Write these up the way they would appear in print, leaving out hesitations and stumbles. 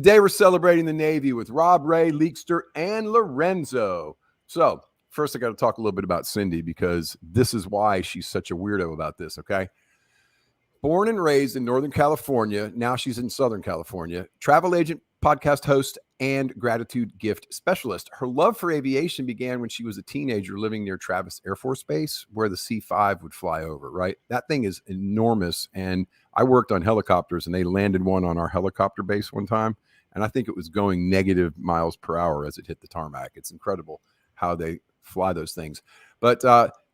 Today we're celebrating the Navy with Rob, Ray, Leekster, and Lorenzo. So first I got to talk a little bit about Cindy because this is why she's such a weirdo about this, okay? Born and raised in Northern California, now she's in Southern California, travel agent, podcast host, and gratitude gift specialist. Her love for aviation began when she was a teenager living near Travis Air Force Base, where the C-5 would fly over, right? That thing is enormous, and I worked on helicopters, and they landed one on our helicopter base one time, and I think it was going negative miles per hour as it hit the tarmac. It's incredible how they fly those things. But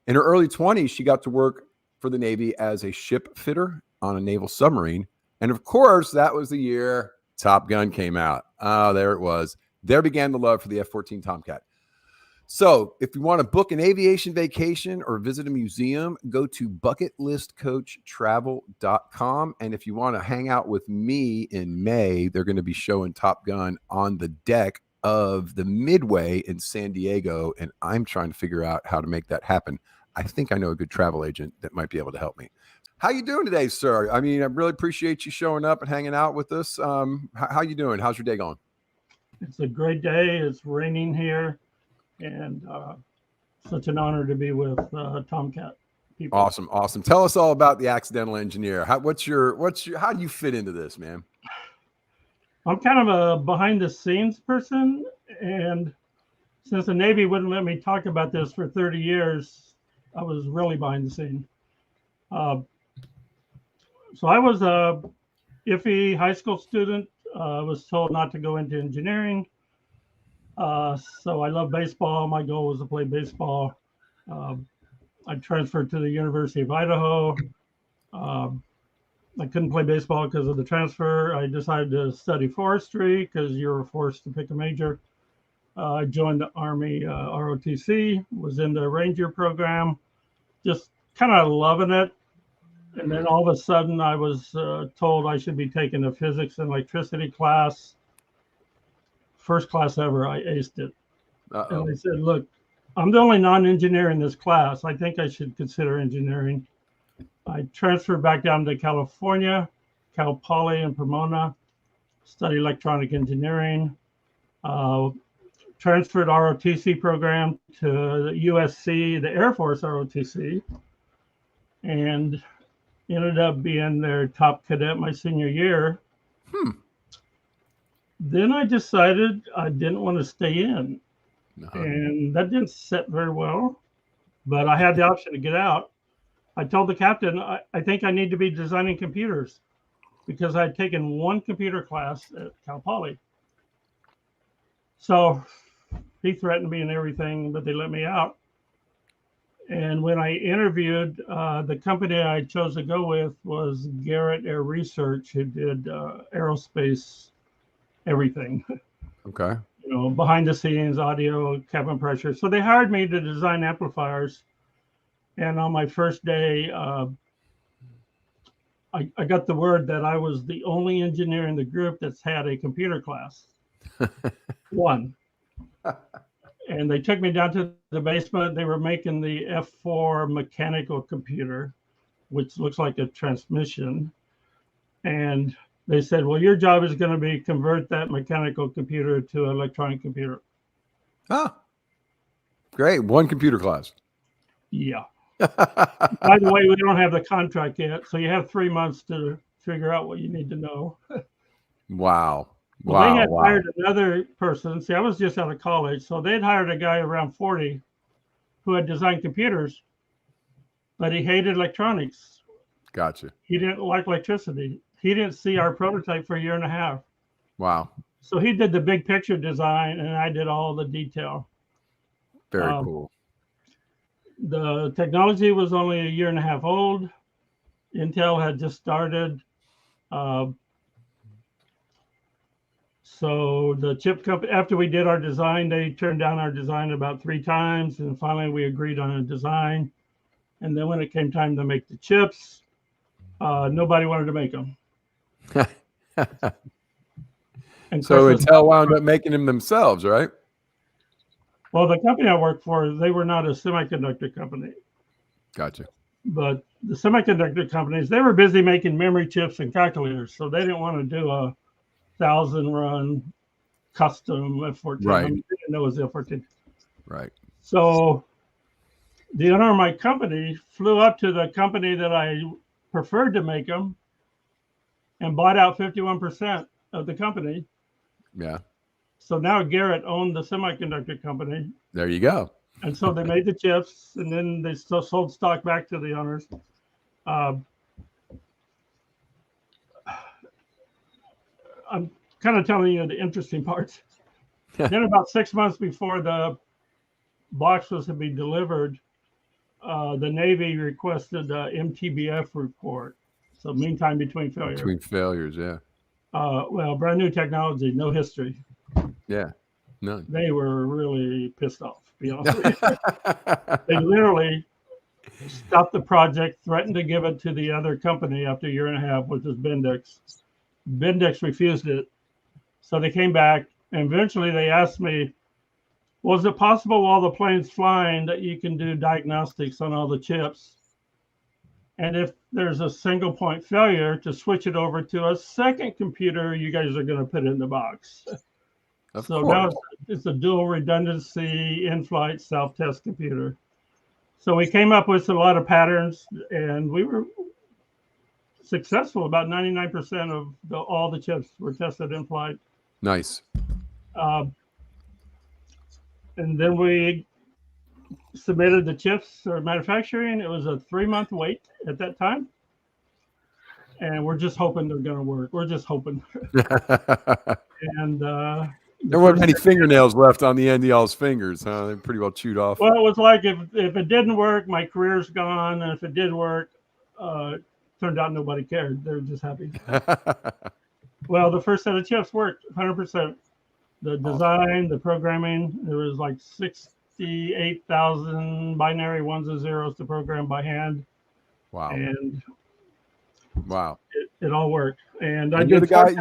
in her early 20s, she got to work for the Navy as a ship fitter on a naval submarine. And of course, that was the year Top Gun came out. Oh, there it was. There began the love for the F-14 Tomcat. So if you want to book an aviation vacation or visit a museum, go to bucketlistcoachtravel.com. And if you want to hang out with me in May, they're going to be showing Top Gun on the deck of the Midway in San Diego. And I'm trying to figure out how to make that happen. I think I know a good travel agent that might be able to help me. How you doing today, sir? I mean, I really appreciate you showing up and hanging out with us. How you doing? How's your day going? It's a great day. It's raining here, and such an honor to be with Tomcat people. Awesome. Tell us all about the Accidental Engineer. How do you fit into this, man? I'm kind of a behind-the-scenes person, and since the Navy wouldn't let me talk about this for 30 years, I was really behind the scene. So I was a iffy high school student. I was told not to go into engineering. So I love baseball. My goal was to play baseball. I transferred to the University of Idaho. I couldn't play baseball because of the transfer. I decided to study forestry because you were forced to pick a major. I joined the Army ROTC, was in the Ranger program, just kind of loving it. And then all of a sudden I was told I should be taking a physics and electricity class. First class ever, I aced it. Uh-oh. And I said, look, I'm the only non-engineer in this class. I think I should consider engineering. I transferred back down to California, Cal Poly in Pomona, studied electronic engineering, transferred ROTC program to the USC, the Air Force ROTC, and ended up being their top cadet my senior year. Then I decided I didn't want to stay in. And that didn't sit very well, but I had the option to get out. I told the captain, I think I need to be designing computers because I had taken one computer class at Cal Poly. So he threatened me and everything, but they let me out. And when I interviewed, the company I chose to go with was Garrett Air Research, who did aerospace everything. Okay. You know, behind the scenes, audio, cabin pressure. So they hired me to design amplifiers. And on my first day, I got the word that I was the only engineer in the group that's had a computer class. One. And they took me down to the basement. They were making the F4 mechanical computer, which looks like a transmission. And they said, well, your job is going to be convert that mechanical computer to an electronic computer. Oh, great. One computer class. Yeah. By the way, we don't have the contract yet. So you have 3 months to figure out what you need to know. Wow. Well, they had hired another person. See, I was just out of college. So they'd hired a guy around 40 who had designed computers, but he hated electronics. Gotcha. He didn't like electricity. He didn't see our prototype for a year and a half. Wow. So he did the big picture design and I did all the detail. Very cool. The technology was only a year and a half old. Intel had just started. So the chip company, after we did our design, they turned down our design about 3 times. And finally we agreed on a design. And then when it came time to make the chips, nobody wanted to make them. And so Intel wound up making them themselves, right? Well, the company I worked for, they were not a semiconductor company. Gotcha. But the semiconductor companies, they were busy making memory chips and calculators. So they didn't want to do a 1,000 run custom F-14. Right. I mean, I didn't know it was the F-14. Right. So the owner of my company flew up to the company that I preferred to make them and bought out 51% of the company. Yeah. So now Garrett owned the semiconductor company. There you go. And so they made the chips, and then they still sold stock back to the owners. I'm kind of telling you the interesting parts. Then about 6 months before the box was to be delivered, the Navy requested a MTBF report. So mean time between failures. Between failures, yeah. Well, brand new technology, no history. Yeah, none. They were really pissed off, to be honest with you. They literally stopped the project, threatened to give it to the other company after a year and a half, which was Bendix. Bendix refused it. So they came back, and eventually they asked me, was it possible while the plane's flying that you can do diagnostics on all the chips? And if there's a single point failure, to switch it over to a second computer you guys are going to put in the box. So now it's a dual redundancy in-flight self-test computer. So we came up with a lot of patterns, and we were successful. About 99% of all the chips were tested in flight. Nice. And then we submitted the chips for manufacturing. It was a 3-month wait at that time. And we're just hoping they're going to work. We're just hoping. And there weren't any fingernails left on the end of y'all's fingers, huh? They're pretty well chewed off. Well, it was like if it didn't work, my career's gone. And if it did work, turned out nobody cared. They were just happy. Well, the first set of chips worked 100%. The design, the programming, there was like 68,000 binary ones and zeros to program by hand. Wow. And wow. It all worked. And you're the guy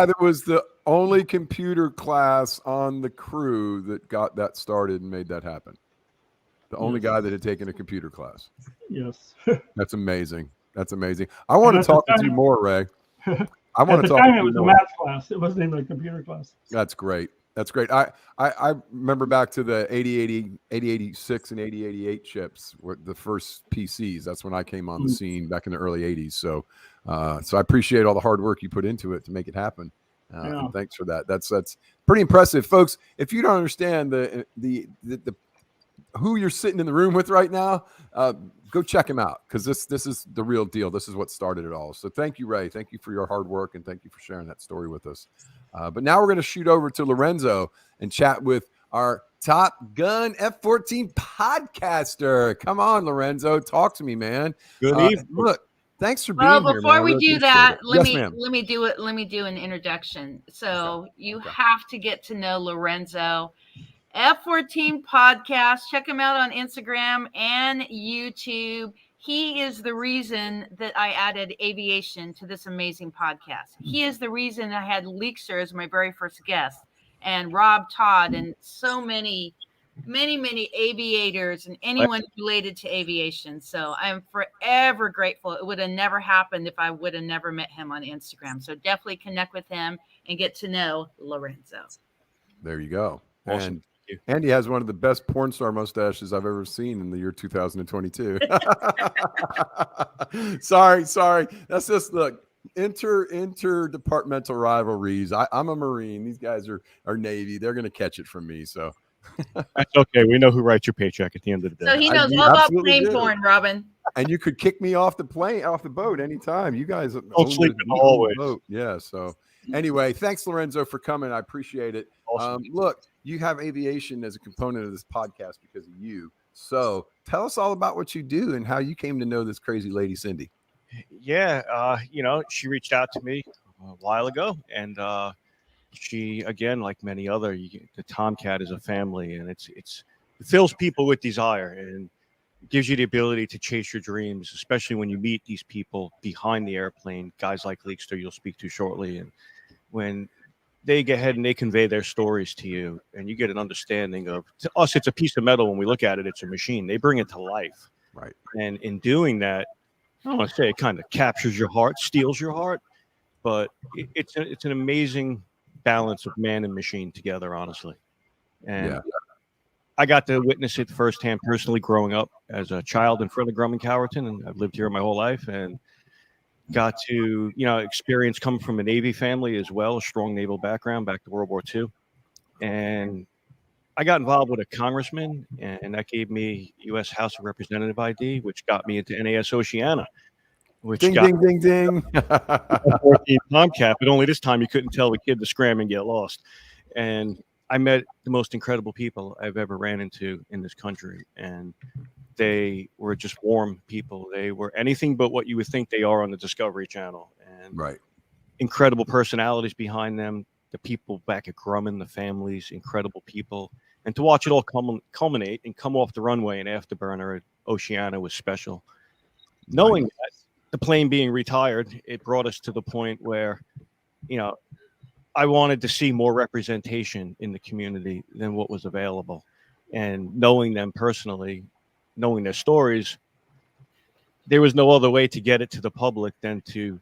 that was the only computer class on the crew that got that started and made that happen. The only guy that had taken a computer class. Yes. That's amazing. That's amazing. I want to talk with you more, Ray. I want to talk. It was a math class. It wasn't even a computer class. That's great. That's great. I remember back to the 8086 and 8088 chips were the first PCs. That's when I came on the scene back in the early 80s. So I appreciate all the hard work you put into it to make it happen. And thanks for that. That's pretty impressive, folks. If you don't understand the who you're sitting in the room with right now, go check him out, because this is the real deal. This is what started it all. So thank you, Ray. Thank you for your hard work, and thank you for sharing that story with us. But now we're going to shoot over to Lorenzo and chat with our Top Gun F-14 podcaster. Come on, Lorenzo, talk to me, man. Good evening. Look, thanks for being here. Well, before we do that, let me do it. Let me do an introduction. So you have to get to know Lorenzo. F-14 podcast. Check him out on Instagram and YouTube. He is the reason that I added aviation to this amazing podcast. He is the reason I had Leekster as my very first guest, and Rob, Todd, and so many aviators and anyone related to aviation. So I'm forever grateful. It would have never happened if I would have never met him on Instagram. So definitely connect with him and get to know Lorenzo. There you go. Awesome. And he has one of the best porn star mustaches I've ever seen in the year 2022. Sorry. That's just, look, interdepartmental rivalries. I'm a Marine. These guys are Navy. They're going to catch it from me. So that's okay. We know who writes your paycheck at the end of the day. So he knows all about plane porn, Robin. And you could kick me off the boat anytime. You guys don't sleep in the hallway. Yeah. So anyway, thanks, Lorenzo, for coming. I appreciate it. Awesome. Look, you have aviation as a component of this podcast because of you. So tell us all about what you do and how you came to know this crazy lady, Cindy. Yeah. She reached out to me a while ago, and she, again, like many other, the Tomcat is a family, and it fills people with desire and gives you the ability to chase your dreams, especially when you meet these people behind the airplane, guys like Leekster you'll speak to shortly. And when they get ahead and they convey their stories to you, and you get an understanding of, to us, it's a piece of metal. When we look at it, it's a machine. They bring it to life. Right. And in doing that, I don't want to say it kind of captures your heart, steals your heart, but it's an amazing balance of man and machine together, honestly. And Yeah. I got to witness it firsthand personally growing up as a child in front of Grumman Cowerton, and I've lived here my whole life, and got to, experience coming from a Navy family as well, a strong naval background back to World War II. And I got involved with a congressman, and that gave me U.S. House of Representative ID, which got me into NAS Oceana, which Ding, got ding, ding, ding. 14 Tomcat, but only this time you couldn't tell the kid to scram and get lost. And I met the most incredible people I've ever ran into in this country, and they were just warm people. They were anything but what you would think they are on the Discovery Channel, and Right. incredible personalities behind them. The people back at Grumman, the families, incredible people. And to watch it all culminate and come off the runway and Afterburner at Oceana was special. Knowing that, the plane being retired, it brought us to the point where, I wanted to see more representation in the community than what was available. And knowing them personally, knowing their stories, there was no other way to get it to the public than to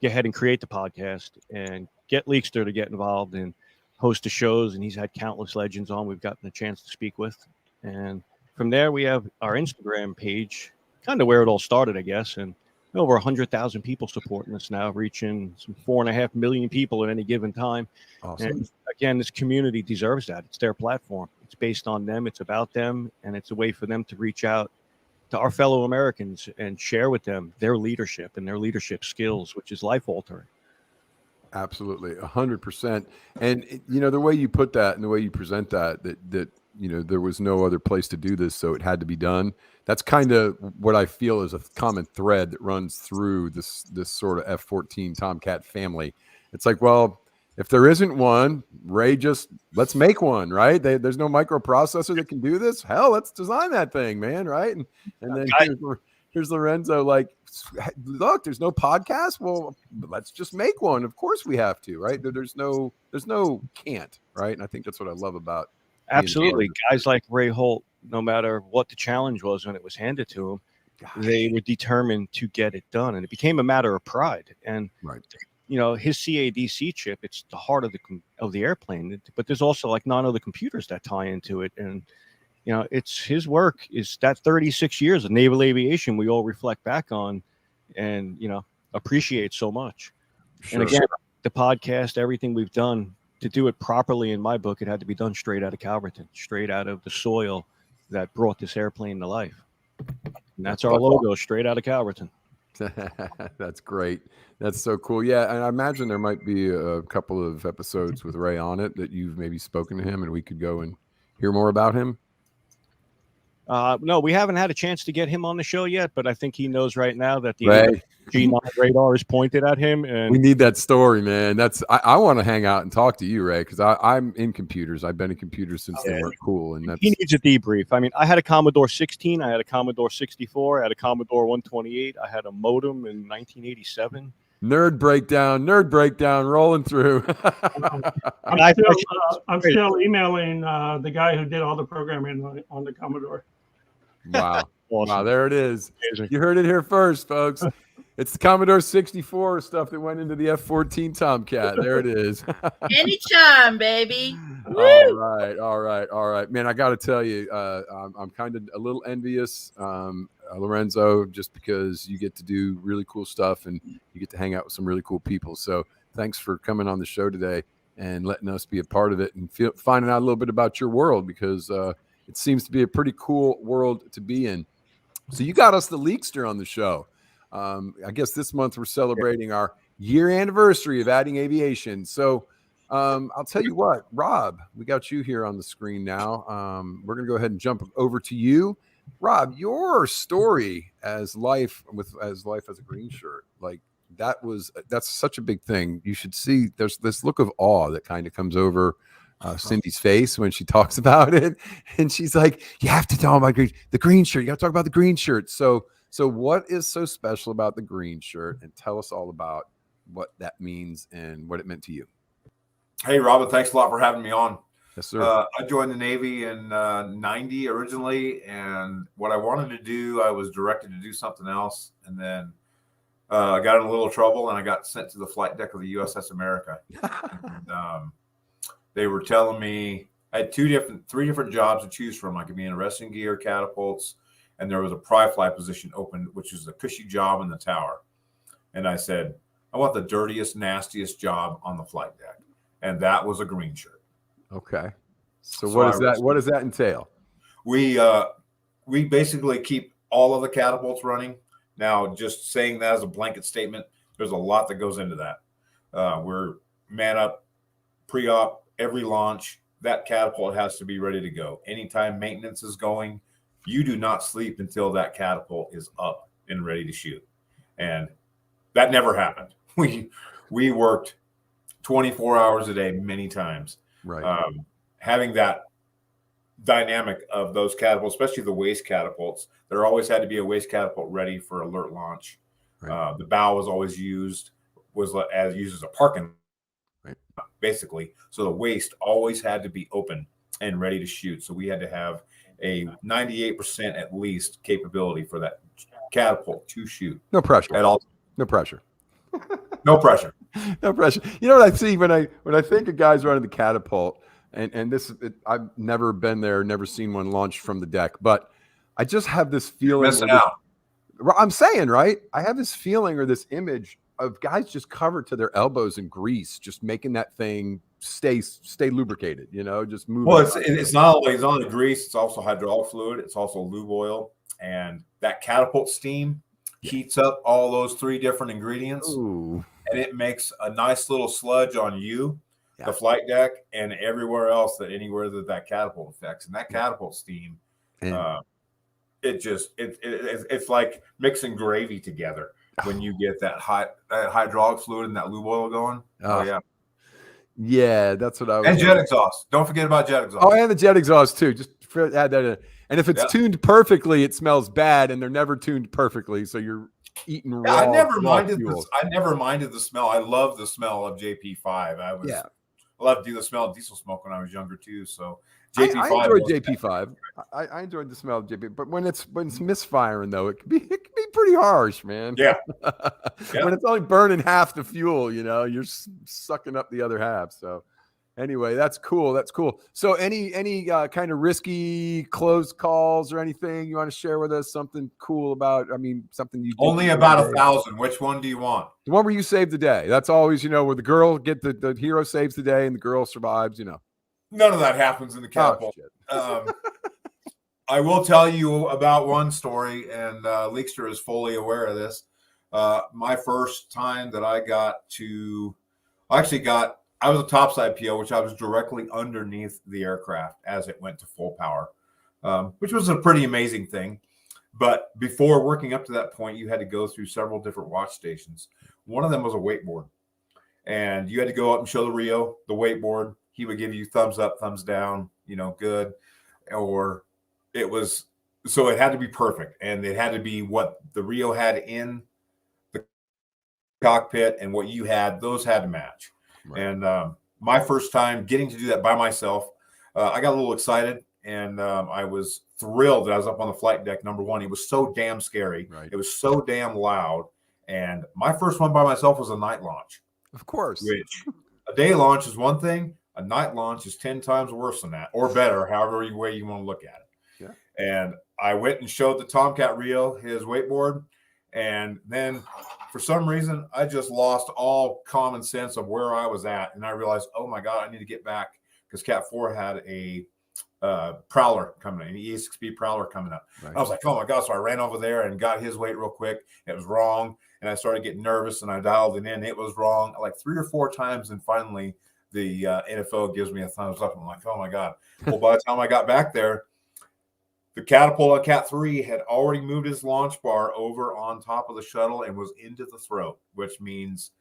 go ahead and create the podcast and get Leekster to get involved and host the shows. And he's had countless legends on we've gotten a chance to speak with. And from there, we have our Instagram page, kind of where it all started, I guess. And over 100,000 people supporting us now, reaching some 4.5 million people at any given time. Awesome. And again, this community deserves that. It's their platform. It's based on them. It's about them. And it's a way for them to reach out to our fellow Americans and share with them their leadership and their leadership skills, which is life altering. Absolutely. 100%. And the way you put that and the way you present that there was no other place to do this, so it had to be done. That's kind of what I feel is a common thread that runs through this sort of F-14 Tomcat family. It's like, well, if there isn't one, Ray, let's make one, right? There's no microprocessor that can do this. Hell, let's design that thing, man, right? And then here's Lorenzo, like, look, there's no podcast. Well, let's just make one. Of course we have to, right? There's no can't, right? And I think that's what I love about. Absolutely. Guys like Ray Holt, no matter what the challenge was when it was handed to him, they were determined to get it done. And it became a matter of pride. And, his CADC chip, it's the heart of the airplane. But there's also like 9 other computers that tie into it. And, it's his work is that 36 years of naval aviation we all reflect back on and, appreciate so much. Sure. And again, the podcast, everything we've done, to do it properly in my book, it had to be done straight out of Calverton, straight out of the soil that brought this airplane to life. And that's our logo, straight out of Calverton. That's great. That's so cool. Yeah, and I imagine there might be a couple of episodes with Ray on it that you've maybe spoken to him and we could go and hear more about him. No, we haven't had a chance to get him on the show yet, but I think he knows right now that the G9 radar is pointed at him. And we need that story, man. I want to hang out and talk to you, Ray, because I'm in computers. I've been in computers since they were cool. And he needs a debrief. I mean, I had a Commodore 16, I had a Commodore 64, I had a Commodore 128, I had a modem in 1987. Nerd breakdown, rolling through. I'm still emailing the guy who did all the programming on the Commodore. Wow. Awesome. Wow, there it is. Amazing. You heard it here first, folks. It's the Commodore 64 stuff that went into the F-14 Tomcat. There it is. Anytime, baby. All right. Man, I got to tell you, I'm kind of a little envious, Lorenzo, just because you get to do really cool stuff and you get to hang out with some really cool people. So thanks for coming on the show today and letting us be a part of it and finding out a little bit about your world, because it seems to be a pretty cool world to be in. So you got us the Leekster on the show. I guess this month we're celebrating our year anniversary of adding aviation. So I'll tell you what, Rob, we got you here on the screen now. We're going to go ahead and jump over to you. Rob, your story as life as a green shirt, like that's such a big thing. You should see there's this look of awe that kind of comes over Cindy's face when she talks about it. And she's like, you have to tell them about the green shirt. You got to talk about the green shirt. So what is so special about the green shirt? And tell us all about what that means and what it meant to you. Hey, Robin, thanks a lot for having me on. Yes, sir. I joined the Navy in 90 originally, and what I wanted to do, I was directed to do something else, and then I got in a little trouble, and I got sent to the flight deck of the USS America. And, they were telling me I had three different jobs to choose from. I could be in arresting gear, catapults, and there was a pry fly position open, which is a cushy job in the tower. And I said, I want the dirtiest, nastiest job on the flight deck. And that was a green shirt. Okay. So what is that? What does that entail? We basically keep all of the catapults running. Now, just saying that as a blanket statement, there's a lot that goes into that. We're man up, pre-op, every launch. That catapult has to be ready to go. Anytime maintenance is going, you do not sleep until that catapult is up and ready to shoot. And that never happened. We worked 24 hours a day many times. Right. Having that dynamic of those catapults, especially the waste catapults, there always had to be a waste catapult ready for alert launch. Right. The bow was always used as a parking, right, basically. So the waste always had to be open and ready to shoot. So we had to have a 98% at least capability for that catapult to shoot. No pressure at all. No pressure. No pressure. No pressure. You know what I see when I think of guys running the catapult, and I've never been there, never seen one launched from the deck, but I just have this feeling. Missing out. I'm saying, right? I have this feeling or this image of guys just covered to their elbows in grease, just making that thing stay lubricated, just moving. Well, it's not only the grease, it's also hydraulic fluid, it's also lube oil, and that catapult steam heats up all those three different ingredients. Ooh. And it makes a nice little sludge on you, the flight deck, and everywhere else anywhere that catapult affects. And that catapult steam, it's like mixing gravy together when you get that hydraulic fluid and that lube oil going. Oh yeah. Yeah, that's what I was. And jet exhaust. Don't forget about jet exhaust. Oh, and the jet exhaust too. Just add that in. And if it's tuned perfectly, it smells bad, and they're never tuned perfectly, so you're eating raw. I never minded the smell. I love the smell of JP5. I loved the smell of diesel smoke when I was younger too. So JP5. I enjoyed JP5. I enjoyed the smell of JP, but when it's misfiring though, it can be pretty harsh, man. Yeah. When it's only burning half the fuel, you're sucking up the other half. So anyway, that's cool. That's cool. So any kind of risky close calls or anything you want to share with us? Something cool about? Something you did only about 1,000. Which one do you want? The one where you save the day. That's always where the girl the hero saves the day and the girl survives. None of that happens in the catapult. I will tell you about one story, and Leekster is fully aware of this. My first time that I was a topside PO, which I was directly underneath the aircraft as it went to full power, which was a pretty amazing thing. But before working up to that point, you had to go through several different watch stations. One of them was a wakeboard, and you had to go up and show the Rio the wakeboard. He would give you thumbs up, thumbs down, good, or it had to be perfect, and it had to be what the Rio had in the cockpit and what you had; those had to match. Right. And my first time getting to do that by myself, I got a little excited, and I was thrilled that I was up on the flight deck. Number one, it was so damn scary. Right. It was so damn loud. And my first one by myself was a night launch. Of course. Which a day launch is one thing. A night launch is 10 times worse than that, or better, however way you want to look at it. Yeah. And I went and showed the Tomcat Rio his wakeboard. And then for some reason, I just lost all common sense of where I was at. And I realized, oh my God, I need to get back, because Cat 4 had a Prowler coming in, an E6B Prowler coming up. Right. I was like, oh my God. So I ran over there and got his weight real quick. It was wrong. And I started getting nervous, and I dialed it in. It was wrong like 3 or 4 times. And finally, the NFO gives me a thumbs up. I'm like, oh my God. Well, by the time I got back there, the catapult on Cat 3 had already moved his launch bar over on top of the shuttle and was into the throat, which means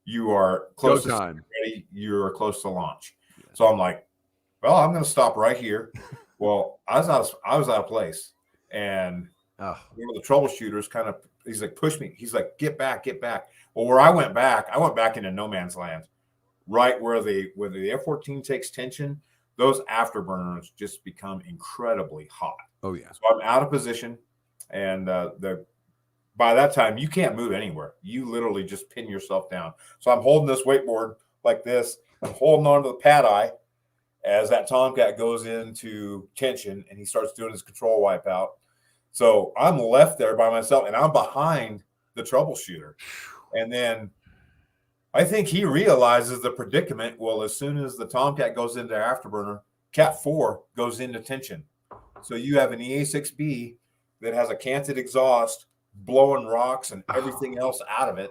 you are close to ready. You are close to launch. Yeah. So I'm like, well, I'm going to stop right here. Well, I was out of place, and one of the troubleshooters he's like, push me. He's like, get back. Well, where I went back into no man's land, right where the F-14 takes tension. Those afterburners just become incredibly hot. Oh yeah. So I'm out of position, and by that time you can't move anywhere. You literally just pin yourself down. So I'm holding this wakeboard like this. I'm holding on to the pad eye, as that Tomcat goes into tension and he starts doing his control wipeout. So I'm left there by myself, and I'm behind the troubleshooter. And then I think he realizes the predicament. Well, as soon as the Tomcat goes into afterburner, Cat 4 goes into tension. So you have an EA6B that has a canted exhaust blowing rocks and everything else out of it.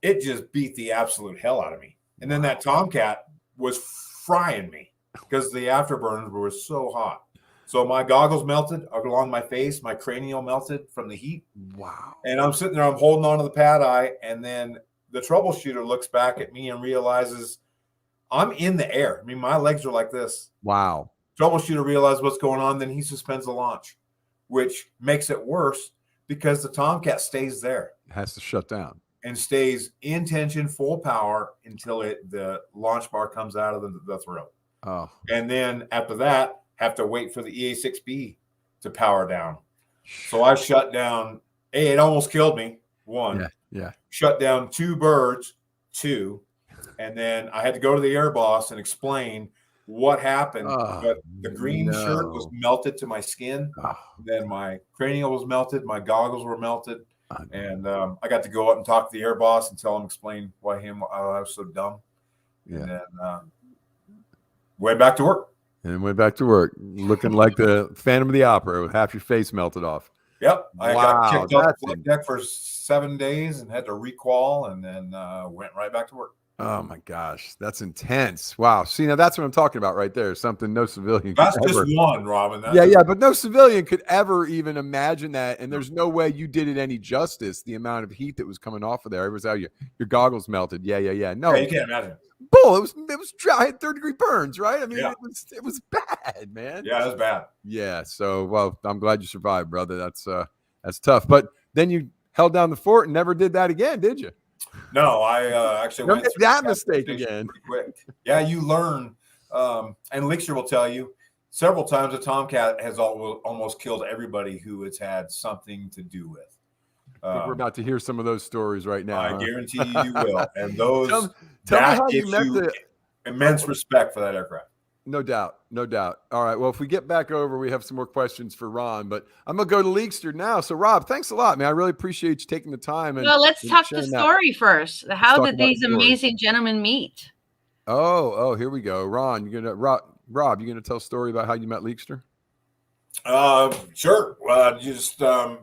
It just beat the absolute hell out of me. And then that Tomcat was frying me because the afterburners were so hot. So my goggles melted along my face, my cranial melted from the heat. Wow. And I'm sitting there, I'm holding on to the pad eye, and then the troubleshooter looks back at me and realizes I'm in the air. I mean, my legs are like this. Wow. Troubleshooter realizes what's going on, then he suspends the launch, which makes it worse because the Tomcat stays there. It has to shut down. And stays in tension, full power until the launch bar comes out of the throat. Oh. And then after that, have to wait for the EA6B to power down. So I shut down. Hey, it almost killed me. 1. Yeah. Shut down 2 birds. 2. And then I had to go to the air boss and explain what happened. But the green shirt was melted to my skin. Then my cranial was melted. My goggles were melted. And I got to go up and talk to the air boss and tell him, explain why I was so dumb. Yeah. And then went back to work. And went back to work looking like the Phantom of the Opera with half your face melted off. Yep. I got kicked off the flight deck for 7 days and had to requal, and then went right back to work. Oh my gosh, that's intense. Wow. See, now that's what I'm talking about right there. Something no civilian That's could just ever. one, Robin. But no civilian could ever even imagine that. And there's no way you did it any justice, the amount of heat that was coming off of there. It was how your goggles melted. No. Yeah, you can't imagine. Bull, it was dry. I had 3rd-degree burns, right? I mean, it was bad, man. Yeah, it was bad. Yeah. So, well, I'm glad you survived, brother. That's tough. But then you held down the fort and never did that again, did you? No, I actually went through that mistake again. pretty quick. Yeah, you learn. And Leekster will tell you several times a Tomcat has almost killed everybody who it's had something to do with. I think we're about to hear some of those stories right now. I guarantee you will. And those tell me that how you gives met you immense respect for that aircraft. No doubt. All right. Well, if we get back over, we have some more questions for Ron, but I'm going to go to Leekster now. So, Rob, thanks a lot, man. I really appreciate you taking the time. Well, let's talk the story first. How did these amazing gentlemen meet? Oh, here we go. Rob, you're going to tell a story about how you met Leekster? Sure. Just the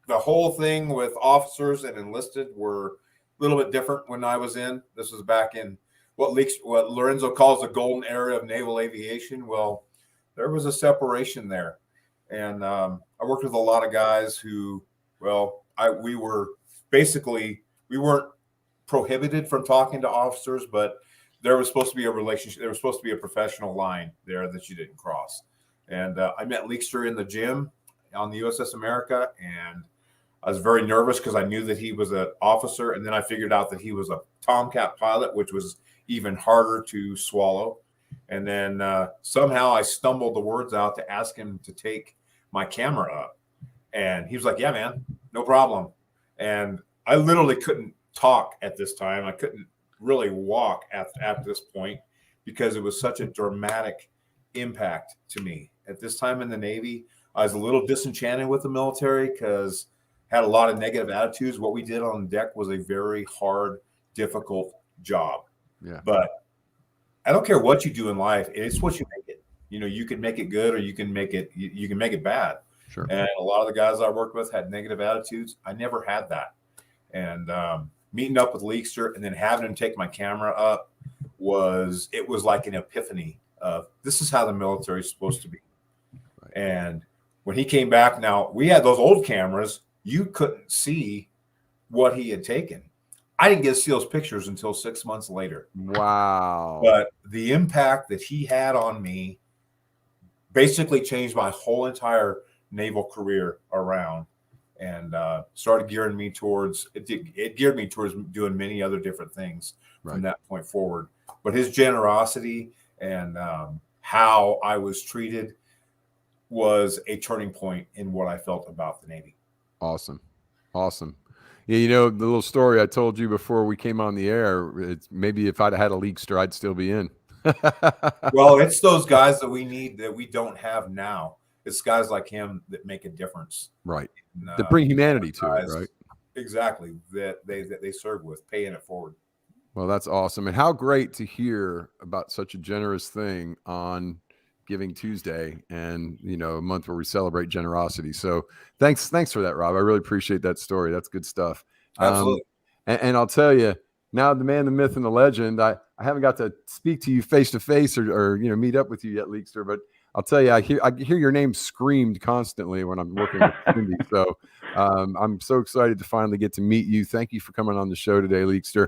whole thing with officers and enlisted were a little bit different when I was in. This was back in what Lorenzo calls the golden era of naval aviation. Well, there was a separation there. And I worked with a lot of guys who, we weren't prohibited from talking to officers, but there was supposed to be a relationship. There was supposed to be a professional line there that you didn't cross. And I met Leekster in the gym on the USS America, and I was very nervous because I knew that he was an officer. And then I figured out that he was a Tomcat pilot, which was even harder to swallow. And then somehow I stumbled the words out to ask him to take my camera up. And he was like, yeah, man, no problem. And I literally couldn't talk at this time. I couldn't really walk at this point because it was such a dramatic impact to me. At this time in the Navy, I was a little disenchanted with the military because I had a lot of negative attitudes. What we did on deck was a very hard, difficult job. Yeah. But I don't care what you do in life. It's what you make it. You can make it good or you can make it bad. Sure. And a lot of the guys I worked with had negative attitudes. I never had that. And meeting up with Leekster and then having him take my camera up was like an epiphany of this is how the military is supposed to be. Right. And when he came back, now we had those old cameras. You couldn't see what he had taken. I didn't get to see those pictures until 6 months later. Wow. But the impact that he had on me basically changed my whole entire naval career around and started gearing me towards it geared me towards doing many other different things from that point forward. But his generosity and how I was treated was a turning point in what I felt about the Navy. Awesome. Yeah, the little story I told you before we came on the air, it's maybe if I'd had a Leekster, I'd still be in. Well, it's those guys that we need that we don't have now. It's guys like him that make a difference. Right. That bring humanity to it, right? Exactly. That they serve with, paying it forward. Well, that's awesome. And how great to hear about such a generous thing on Giving Tuesday, and a month where we celebrate generosity. So thanks for that, Rob. I really appreciate that story. That's good stuff. Absolutely. And I'll tell you now, the man, the myth, and the legend. I haven't got to speak to you face to face or meet up with you yet, Leekster. But I'll tell you, I hear your name screamed constantly when I'm working with Cindy. So I'm so excited to finally get to meet you. Thank you for coming on the show today, Leekster.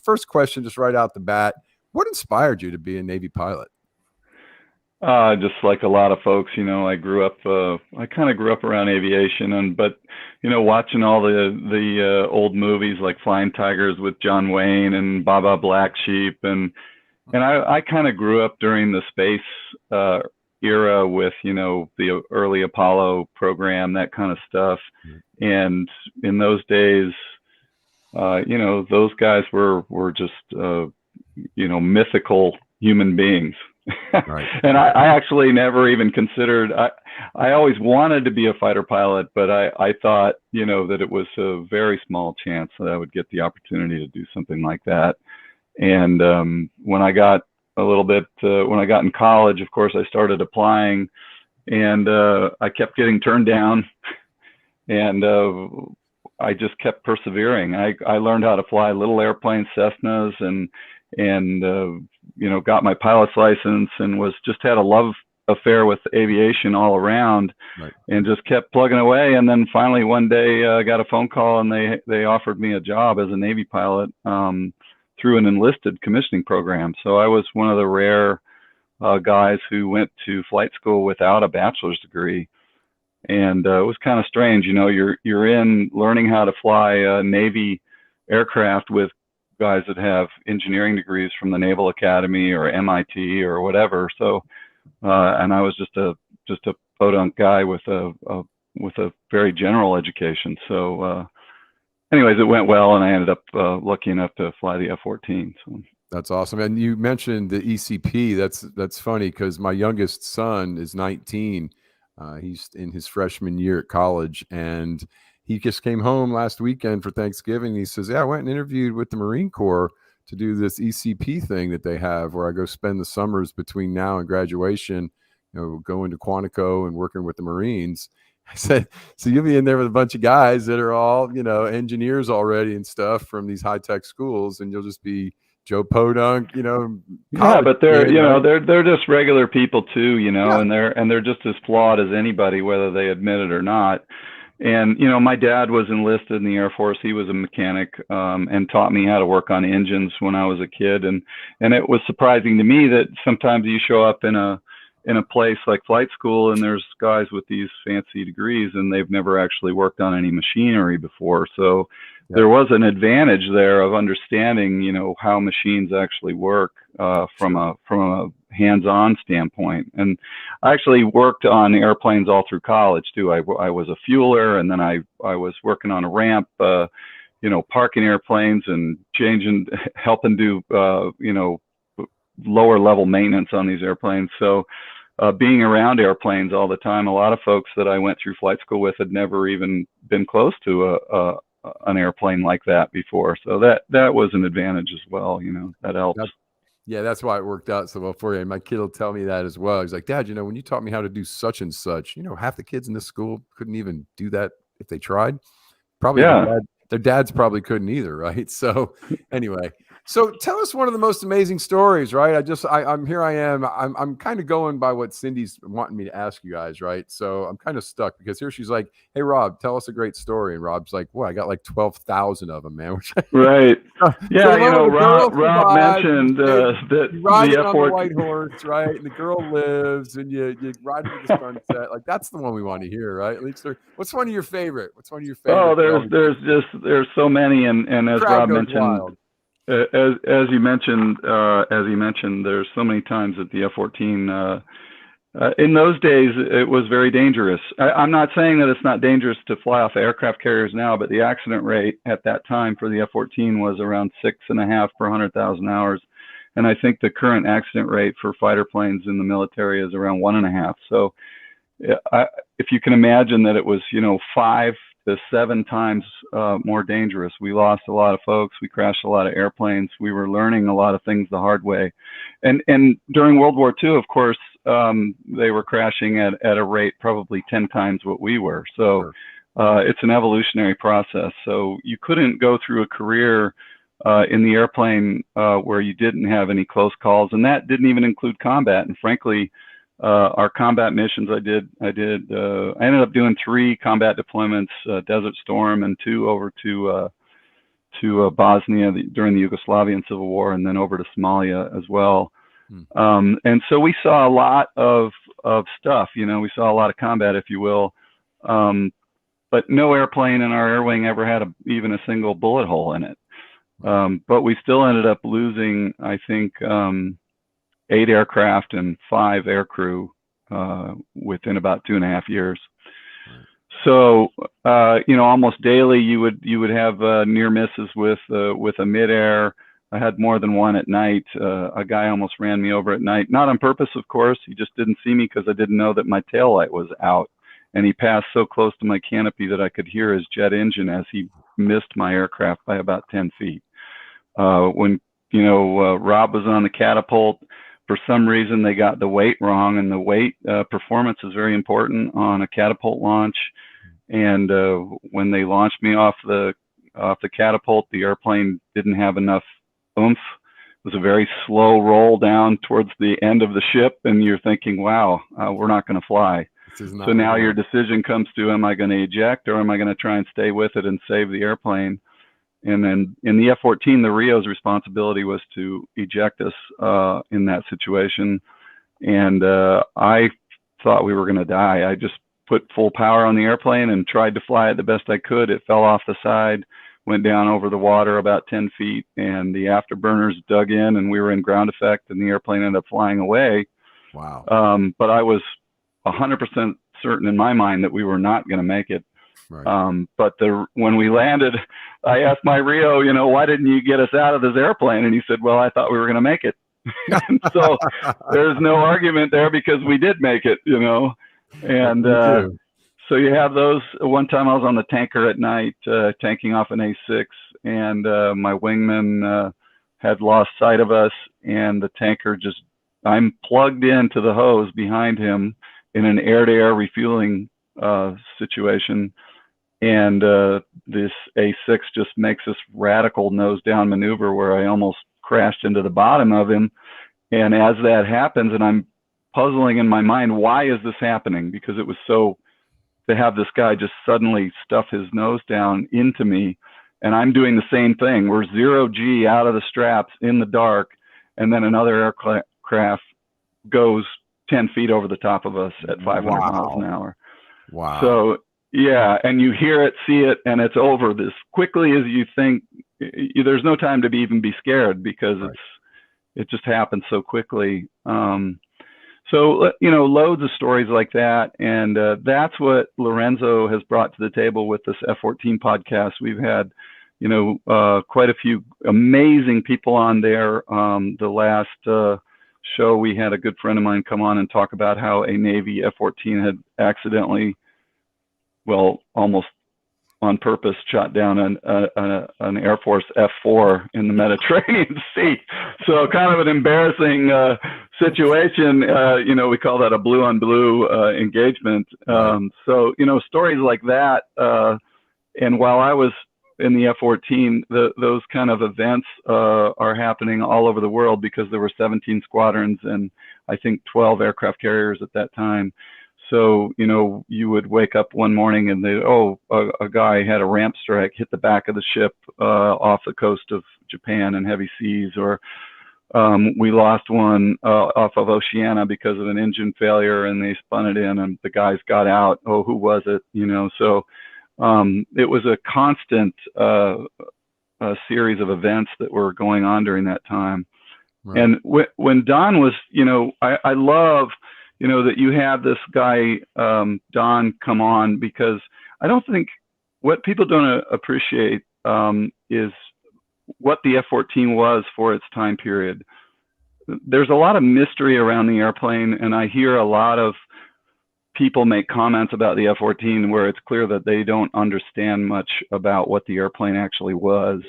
First question, just right out the bat: what inspired you to be a Navy pilot? Just like a lot of folks, I kind of grew up around aviation, but watching all the old movies like Flying Tigers with John Wayne and Baba Black Sheep, and I kind of grew up during the space era with the early Apollo program, that kind of stuff. And in those days, those guys were just mythical human beings. Right. And I actually never even considered, I always wanted to be a fighter pilot, but I thought, that it was a very small chance that I would get the opportunity to do something like that. And when I got when I got in college, of course, I started applying, and I kept getting turned down, and I just kept persevering. I learned how to fly little airplanes, Cessnas, and got my pilot's license, and just had a love affair with aviation all around. Right. And just kept plugging away. And then finally one day I got a phone call, and they offered me a job as a Navy pilot through an enlisted commissioning program. So I was one of the rare guys who went to flight school without a bachelor's degree. And it was kind of strange, you're in learning how to fly Navy aircraft with guys that have engineering degrees from the Naval Academy or MIT or whatever. So, and I was just a podunk guy with a very general education. So, anyways, it went well, and I ended up lucky enough to fly the F-14. So. That's awesome. And you mentioned the ECP. That's funny because my youngest son is 19. He's in his freshman year at college, and he just came home last weekend for Thanksgiving. He says, yeah, I went and interviewed with the Marine Corps to do this ECP thing that they have where I go spend the summers between now and graduation, going to Quantico and working with the Marines. I said, so you'll be in there with a bunch of guys that are all, engineers already and stuff from these high-tech schools, and you'll just be Joe Podunk, Yeah, but they're just regular people too, yeah. and they're just as flawed as anybody, whether they admit it or not. And, my dad was enlisted in the Air Force. He was a mechanic, and taught me how to work on engines when I was a kid. And it was surprising to me that sometimes you show up in a place like flight school, and there's guys with these fancy degrees, and they've never actually worked on any machinery before. So yeah. There was an advantage there of understanding, how machines actually work from a hands-on standpoint. And I actually worked on airplanes all through college too. I was a fueler, and then I was working on a ramp, parking airplanes and helping do, lower level maintenance on these airplanes. So being around airplanes all the time, a lot of folks that I went through flight school with had never even been close to an airplane like that before. So that was an advantage as well. That helps. Yeah, that's why it worked out so well for you. And my kid will tell me that as well. He's like, Dad, when you taught me how to do such and such, half the kids in this school couldn't even do that if they tried. Probably yeah. Their dads probably couldn't either, right? So anyway, so tell us one of the most amazing stories, right? I'm here. I'm kind of going by what Cindy's wanting me to ask you guys, right? So I'm kind of stuck because here she's like, hey, Rob, tell us a great story. And Rob's like, well, I got like 12,000 of them, man. Right. Yeah. So Rob mentioned that you ride the on the white horse, right? And the girl lives, and you ride into the sunset. Like that's the one we want to hear, right? Leekster, what's one of your favorite? Oh, there's so many, and as Rob mentioned, as he mentioned, there's so many times that the F-14. In those days, it was very dangerous. I'm not saying that it's not dangerous to fly off aircraft carriers now, but the accident rate at that time for the F-14 was around 6.5 per 100,000 hours, And I think the current accident rate for fighter planes in the military is around 1.5. So if you can imagine that it was, 5 to 7 times more dangerous. We lost a lot of folks. We crashed a lot of airplanes. We were learning a lot of things the hard way. And during World War II, of course, they were crashing at a rate probably 10 times what we were. So it's an evolutionary process. So you couldn't go through a career in the airplane where you didn't have any close calls, and that didn't even include combat. And frankly, our combat missions, I ended up doing 3 combat deployments, Desert Storm, and 2 over to Bosnia during the Yugoslavian Civil War, and then over to Somalia as well. And so we saw a lot of stuff. We saw a lot of combat, if you will. But no airplane in our air wing ever had even a single bullet hole in it. But we still ended up losing, I think, 8 aircraft and 5 aircrew within about 2.5 years. So, almost daily you would have near misses with a midair. I had more than one at night. A guy almost ran me over at night, not on purpose, of course. He just didn't see me because I didn't know that my tail light was out. And he passed so close to my canopy that I could hear his jet engine as he missed my aircraft by about 10 feet. When, Rob was on the catapult, for some reason they got the weight wrong, and the weight performance is very important on a catapult launch. And when they launched me off the catapult, the airplane didn't have enough oomph. It was a very slow roll down towards the end of the ship, and you're thinking, wow, we're not going to fly. So now your decision comes to, am I going to eject, or am I going to try and stay with it and save the airplane? And then in the F-14, the Rio's responsibility was to eject us in that situation. And I thought we were going to die. I just put full power on the airplane and tried to fly it the best I could. It fell off the side, went down over the water about 10 feet, and the afterburners dug in, and we were in ground effect, and the airplane ended up flying away. Wow. But I was 100% certain in my mind that we were not going to make it. Right. But when we landed, I asked my Rio, why didn't you get us out of this airplane? And he said, well, I thought we were going to make it. So there's no argument there, because we did make it, And so you have those. One time I was on the tanker at night, tanking off an A6, and my wingman had lost sight of us, and the tanker I'm plugged into the hose behind him in an air-to-air refueling situation. And this A6 just makes this radical nose-down maneuver where I almost crashed into the bottom of him. And as that happens, and I'm puzzling in my mind, why is this happening? Because it was so, to have this guy just suddenly stuff his nose down into me, and I'm doing the same thing. We're 0G out of the straps in the dark, and then another aircraft goes 10 feet over the top of us at 500 miles an hour. Wow. So, yeah, and you hear it, see it, and it's over as quickly as you think. There's no time to even be scared, because it just happens so quickly. So, loads of stories like that. And that's what Lorenzo has brought to the table with this F-14 podcast. We've had, quite a few amazing people on there. The last show, we had a good friend of mine come on and talk about how a Navy F-14 had accidentally, almost on purpose, shot down an Air Force F-4 in the Mediterranean Sea. So kind of an embarrassing situation. We call that a blue on blue engagement. So, stories like that. And while I was in the F-14, those kind of events are happening all over the world, because there were 17 squadrons and I think 12 aircraft carriers at that time. So, you would wake up one morning and a guy had a ramp strike, hit the back of the ship off the coast of Japan in heavy seas, or we lost one off of Oceania because of an engine failure, and they spun it in and the guys got out. Oh, who was it? So it was a constant series of events that were going on during that time. Right. And when Don was, I love, that you have this guy, Don, come on, because I don't think what people don't appreciate is what the F-14 was for its time period. there's a lot of mystery around the airplane, and I hear a lot of people make comments about the F-14 where it's clear that they don't understand much about what the airplane actually was.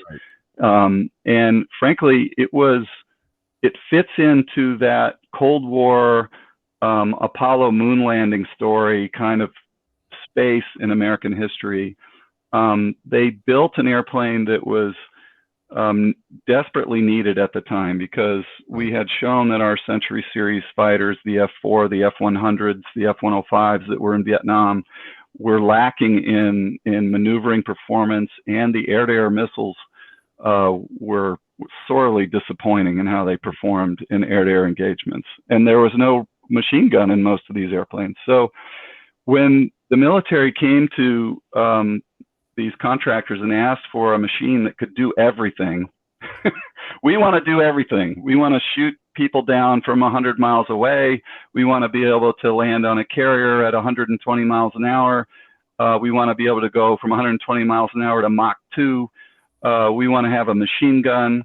Right. And frankly, it fits into that Cold War Apollo moon landing story kind of space in American history. They built an airplane that was desperately needed at the time, because we had shown that our Century Series fighters, the F-4, the F-100s, the F-105s that were in Vietnam, were lacking in maneuvering performance, and the air-to-air missiles were sorely disappointing in how they performed in air-to-air engagements. And there was no machine gun in most of these airplanes. So when the military came to these contractors and asked for a machine that could do everything, we want to do everything. We want to shoot people down from 100 miles away. We want to be able to land on a carrier at 120 miles an hour. We want to be able to go from 120 miles an hour to Mach 2. We want to have a machine gun.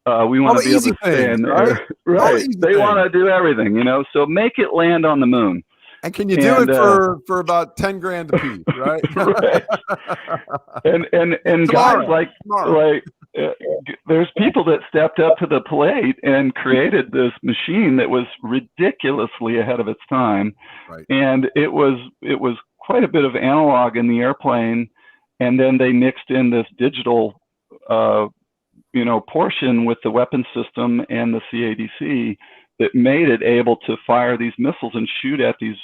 We want to be able to stand there. Right. They want to do everything, you know, so make it land on the moon. And can you do it for about 10 grand a piece, right? Right. And guys like there's people that stepped up to the plate and created this machine that was ridiculously ahead of its time. Right. And it was quite a bit of analog in the airplane, and then they mixed in this digital portion with the weapon system and the CADC that made it able to fire these missiles and shoot at these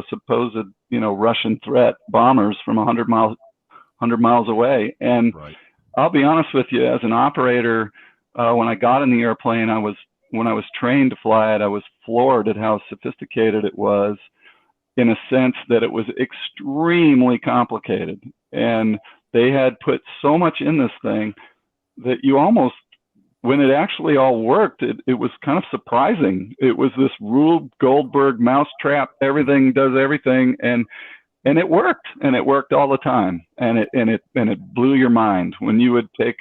supposed, Russian threat bombers from 100 miles away. And right. I'll be honest with you, as an operator, when I got in the airplane, when I was trained to fly it, I was floored at how sophisticated it was, in a sense that it was extremely complicated. And they had put so much in this thing that you almost, when it actually all worked, it was kind of surprising. It was this Rube Goldberg mousetrap, everything does everything, and it worked, and it worked all the time, and it blew your mind when you would take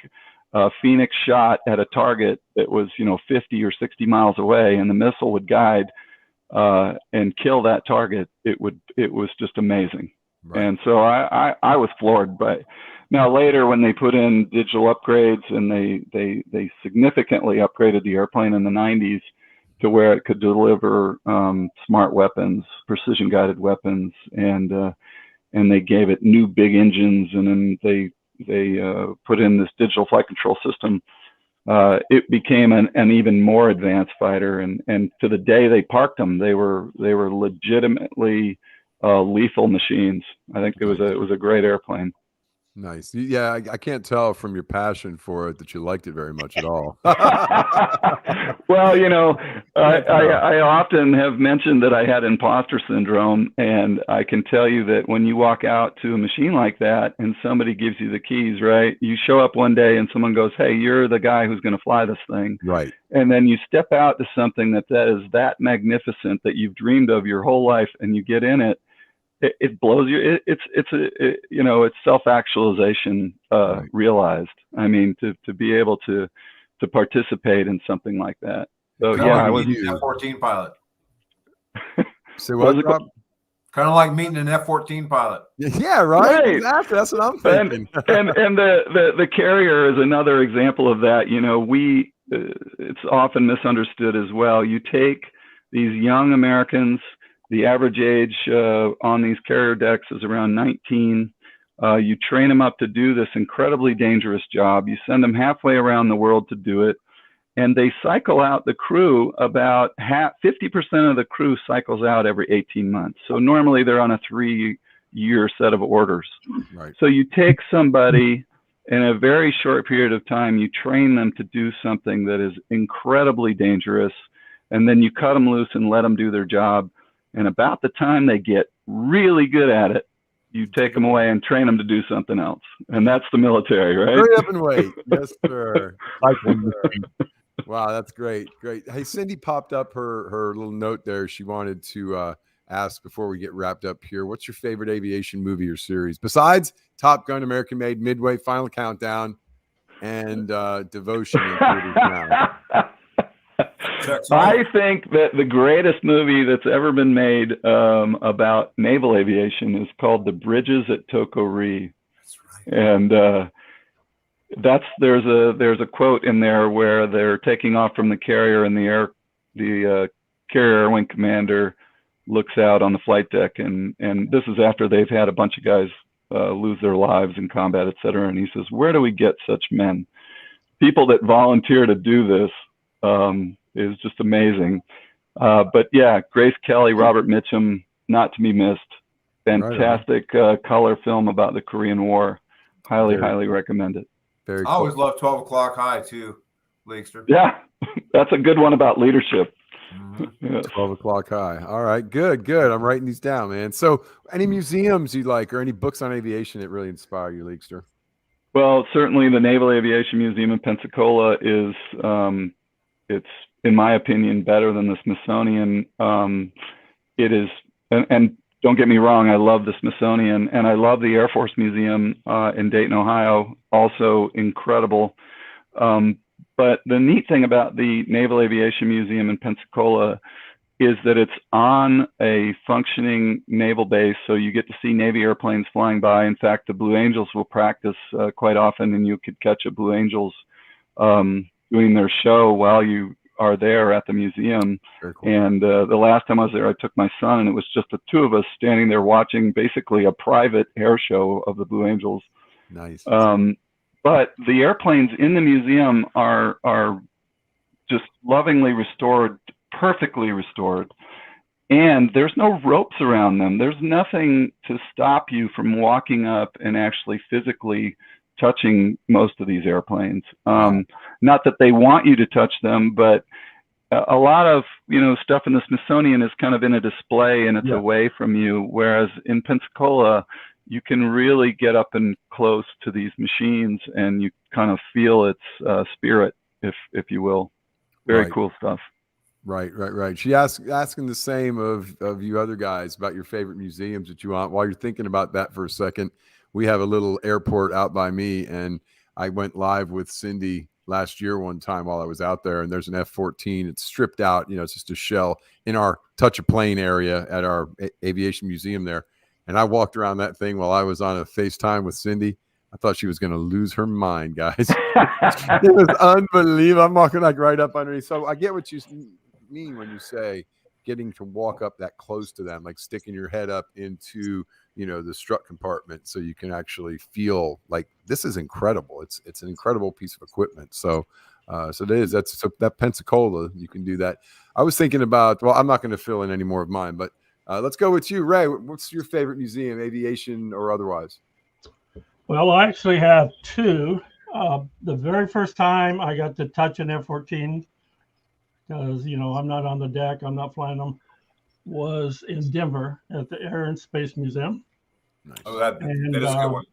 a Phoenix shot at a target that was 50 or 60 miles away, and the missile would guide and kill that target. It was just amazing. Right. And so I was floored by it. Now later, when they put in digital upgrades and they significantly upgraded the airplane in the 90s to where it could deliver smart weapons, precision guided weapons, and they gave it new big engines, and then they put in this digital flight control system. It became an even more advanced fighter, and to the day they parked them, they were legitimately lethal machines. I think it was a great airplane. Nice. Yeah, I can't tell from your passion for it that you liked it very much at all. Well, I often have mentioned that I had imposter syndrome, and I can tell you that when you walk out to a machine like that and somebody gives you the keys, right? You show up one day and someone goes, "Hey, you're the guy who's going to fly this thing." Right. And then you step out to something that is that magnificent that you've dreamed of your whole life, and you get in it. It blows you. It's self-actualization right. Realized. I mean, to be able to participate in something like that. So I was an F-14 pilot. So what? Kind of like meeting an F-14 pilot. Yeah, right. Exactly. That's what I'm thinking. and the carrier is another example of that. It's often misunderstood as well. You take these young Americans. The average age on these carrier decks is around 19. You train them up to do this incredibly dangerous job. You send them halfway around the world to do it, and they cycle out the crew. About 50% of the crew cycles out every 18 months. So normally they're on a 3-year set of orders. Right. So you take somebody in a very short period of time, you train them to do something that is incredibly dangerous, and then you cut them loose and let them do their job. And about the time they get really good at it, you take them away and train them to do something else. And that's the military, right? Hurry up and wait. Yes, sir. Wow, that's great. Great. Hey, Cindy popped up her little note there. She wanted to ask before we get wrapped up here, what's your favorite aviation movie or series? Besides Top Gun, American Made, Midway, Final Countdown, and Devotion included now. I think that the greatest movie that's ever been made about naval aviation is called The Bridges at Toko-Ri. That's right. And there's a quote in there where they're taking off from the carrier, and the carrier air wing commander looks out on the flight deck, and this is after they've had a bunch of guys lose their lives in combat, et cetera. And he says, "Where do we get such men? People that volunteer to do this." Is just amazing. But yeah, Grace Kelly, Robert Mitchum, not to be missed. Fantastic color film about the Korean War. Highly recommend it. Very cool. I always love 12 O'Clock High too, Leekster. Yeah, that's a good one about leadership. Mm-hmm. Yes. 12 O'Clock High. All right, good. I'm writing these down, man. So any museums you like or any books on aviation that really inspire you, Leekster? Well, certainly the Naval Aviation Museum in Pensacola is, it's, in my opinion, better than the Smithsonian. It is, and don't get me wrong, I love the Smithsonian, and I love the Air Force Museum in Dayton, Ohio, also incredible. But the neat thing about the Naval Aviation Museum in Pensacola is that it's on a functioning naval base, so you get to see Navy airplanes flying by. In fact, the Blue Angels will practice quite often, and you could catch a Blue Angels doing their show while you are there at the museum. Cool. And the last time I was there, I took my son, and it was just the two of us standing there watching basically a private air show of the Blue Angels. Nice. But the airplanes in the museum are just lovingly restored, perfectly restored. And there's no ropes around them. There's nothing to stop you from walking up and actually physically touching most of these airplanes. Not that they want you to touch them, but a lot of, stuff in the Smithsonian is kind of in a display and it's away from you. Whereas in Pensacola, you can really get up and close to these machines and you kind of feel its spirit, if you will. Very cool stuff. Right. She asking the same of you other guys about your favorite museums that you want. While you're thinking about that for a second, we have a little airport out by me, and I went live with Cindy last year one time while I was out there, and there's an F-14. It's stripped out, it's just a shell in our touch a plane area at our aviation museum there. And I walked around that thing while I was on a FaceTime with Cindy. I thought she was going to lose her mind, guys. It was unbelievable. I'm walking like right up underneath. So I get what you mean when you say getting to walk up that close to them, like sticking your head up into, the strut compartment so you can actually feel like this is incredible. It's an incredible piece of equipment. So it is. That Pensacola, you can do that. I was thinking about, well, I'm not going to fill in any more of mine, but let's go with you, Ray. What's your favorite museum, aviation or otherwise? Well, I actually have two. The very first time I got to touch an F-14, because, I'm not on the deck, I'm not flying them, was in Denver at the Air and Space Museum. Nice. Oh, that is a good one.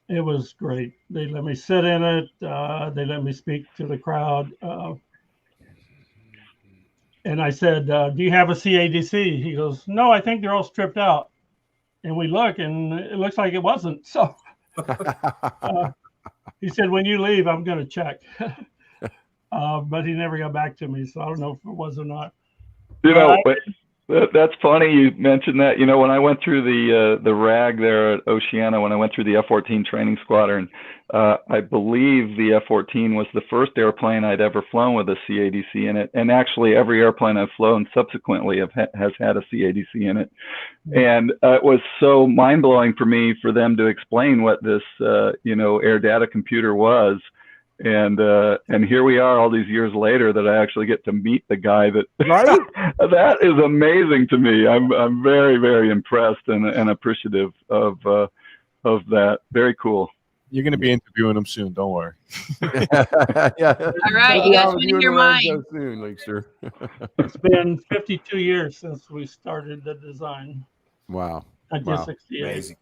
It was great. They let me sit in it. They let me speak to the crowd. And I said, do you have a CADC? He goes, no, I think they're all stripped out. And we look, and it looks like it wasn't. So he said, when you leave, I'm going to check. But he never got back to me, so I don't know if it was or not. That's funny you mentioned that. When I went through the RAG there at Oceana, when I went through the F-14 training squadron, I believe the F-14 was the first airplane I'd ever flown with a CADC in it. And actually, every airplane I've flown subsequently has had a CADC in it. And it was so mind-blowing for me for them to explain what this, air data computer was. And here we are all these years later that I actually get to meet the guy that that is amazing to me. I'm very, very impressed and appreciative of that. Very cool. You're going to be interviewing him soon. Don't worry. Yeah. All right. You guys read your mind. Soon, Leekster. It's been 52 years since we started the design. Wow. 1968. Amazing.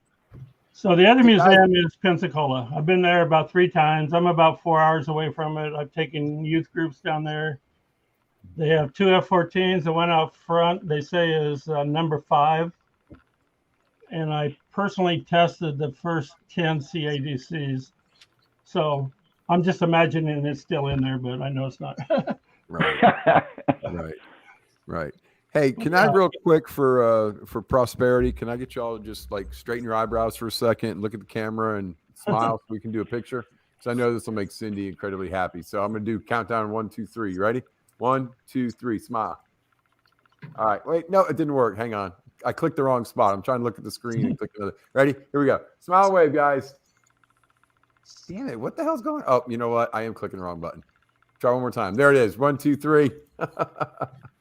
So the other museum is Pensacola. I've been there about 3 times. I'm about 4 hours away from it. I've taken youth groups down there. They have 2 F-14s. The one out front, they say, is number 5. And I personally tested the first 10 CADCs. So I'm just imagining it's still in there, but I know it's not. Right. Hey, can I real quick for prosperity? Can I get y'all to just like straighten your eyebrows for a second and look at the camera and smile so we can do a picture? Because I know this will make Cindy incredibly happy. So I'm gonna do countdown 1, 2, 3. You ready? 1, 2, 3. Smile. All right. Wait, no, it didn't work. Hang on. I clicked the wrong spot. I'm trying to look at the screen and click another. Ready? Here we go. Smile wave, guys. Damn it. What the hell's going on? Oh, you know what? I am clicking the wrong button. Try one more time. There it is. 1, 2, 3.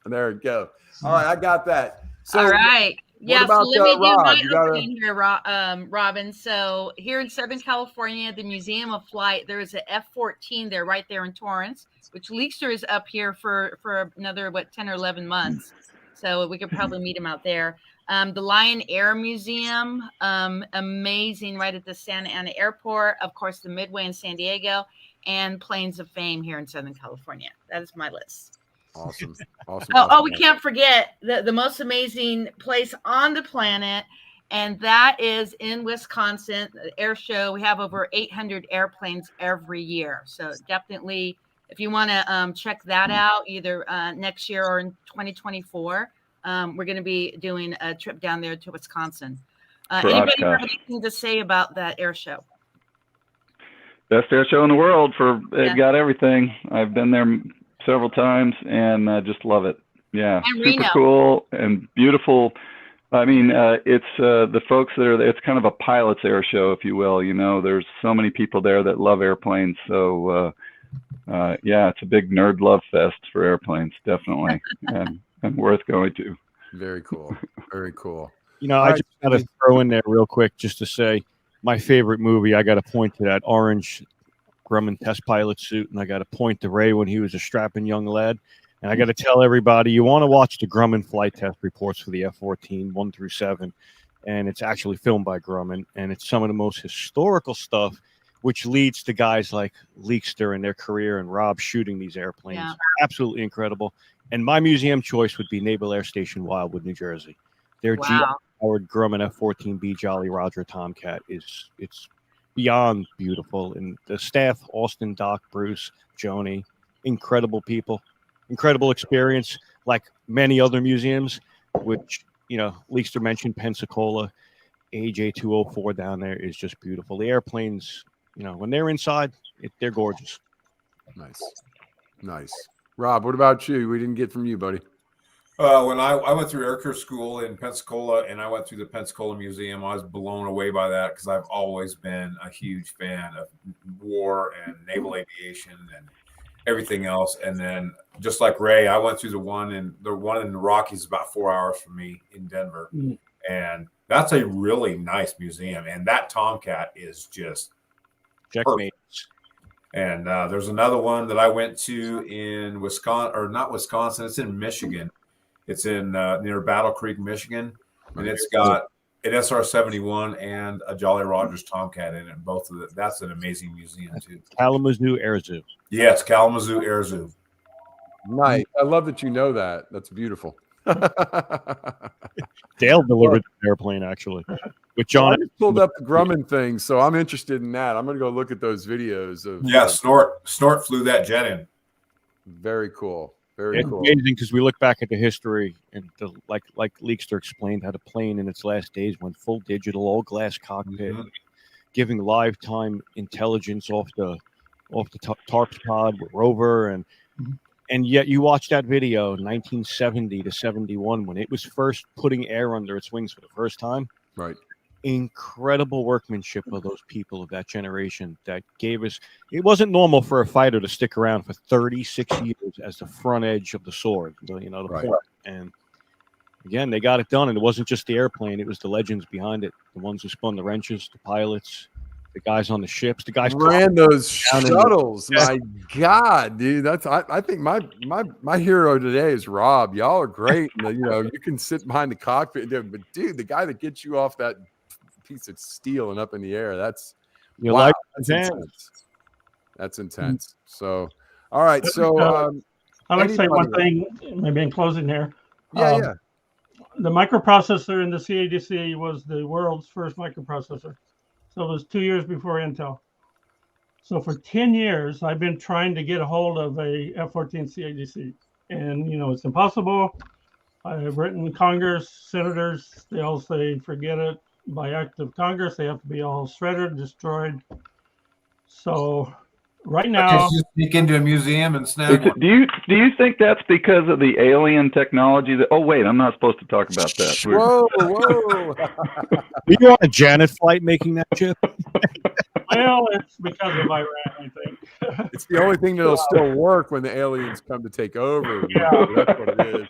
There we go. All right, I got that. So, all right. Yeah, about, so let me do Rob? my opening here, Robin. So here in Southern California, the Museum of Flight, there is an F-14 there, right there in Torrance, which Leekster is up here for another, 10 or 11 months. So we could probably meet him out there. The Lion Air Museum, amazing, right at the Santa Ana Airport. Of course, the Midway in San Diego, and Plains of Fame here in Southern California. That is my list. Awesome. We can't forget the most amazing place on the planet, and that is in Wisconsin, the air show. We have over 800 airplanes every year. So definitely, if you want to check that out, either next year or in 2024, we're going to be doing a trip down there to Wisconsin. Anybody have anything to say about that air show? Best air show in the world. They've got everything. I've been there several times and I just love it. Yeah, and super Reno. cool and beautiful. I mean, it's the folks that are there. It's kind of a pilot's air show, if you will. You know, there's so many people there that love airplanes. So, yeah, it's a big nerd love fest for airplanes, definitely, and worth going to. Very cool. Very cool. You know, I just got to throw in there real quick just to say my favorite movie. I got to point to that orange Grumman test pilot suit, and I got to point to Ray when he was a strapping young lad. And I got to tell everybody, you want to watch the Grumman flight test reports for the F-14, 1 through 7. And it's actually filmed by Grumman. And it's some of the most historical stuff, which leads to guys like Leekster and their career and Rob shooting these airplanes. Yeah. Absolutely incredible. And my museum choice would be Naval Air Station, Wildwood, New Jersey. Their G-powered Grumman F-14B Jolly Roger Tomcat it's beyond beautiful. And the staff, Austin, Doc, Bruce, Joni, incredible people. Incredible experience, like many other museums, which, you know, Leekster mentioned Pensacola, AJ204 down there is just beautiful. The airplanes, you know, when they're inside, they're gorgeous. Nice. Rob, what about you? We didn't get from you, buddy. When I went through aircrew school in Pensacola and I went through the Pensacola Museum, I was blown away by that because I've always been a huge fan of war and naval aviation and everything else. And then just like Ray, I went through the one in the Rockies about 4 hours from me in Denver. And that's a really nice museum. And that Tomcat is just checkmate. And there's another one that I went to in Wisconsin, or not Wisconsin. It's in Michigan. It's in near Battle Creek, Michigan. And it's got an SR-71 and a Jolly Rogers Tomcat in it. Both of them. That's an amazing museum too. Kalamazoo Air Zoo. Yes, Kalamazoo Air Zoo. Nice. I love that you know that. That's beautiful. Dale delivered the airplane actually. With John, I just pulled up the Grumman thing, so I'm interested in that. I'm going to go look at those videos of. Yeah, Snort flew that jet in. Very cool. Very cool. Amazing because we look back at the history and like Leekster explained how the plane in its last days went full digital, all glass cockpit, giving live time intelligence off the TARPS pod with rover and yet you watch that video 1970 to 71 when it was first putting air under its wings for the first time. Right. Incredible workmanship of those people of that generation that gave us. It wasn't normal for a fighter to stick around for 36 years as the front edge of the sword, you know, the point. And again, they got it done. And it wasn't just the airplane. It was the legends behind it. The ones who spun the wrenches, the pilots, the guys on the ships, the guys ran those shuttles. My God, dude, that's I think my hero today is Rob. Y'all are great. You know, you can sit behind the cockpit, but dude, the guy that gets you off that piece of steel and up in the air, that's wow, that's intense. That's intense. So, all right. So, I'd like to say one thing, maybe in closing here. Yeah. The microprocessor in the CADC was the world's first microprocessor. So it was 2 years before Intel. So for 10 years, I've been trying to get a hold of a F-14 CADC, and it's impossible. I've written to Congress, senators. They all say forget it. By act of Congress, they have to be all shredded, destroyed. So right now, you sneak into a museum and snag one. Do you think that's because of the alien technology? Oh wait, I'm not supposed to talk about that. Whoa! Were you on a Janet flight making that chip? well, it's because of Iran, I think. It's the only thing that'll still work when the aliens come to take over. Yeah. That's what it is.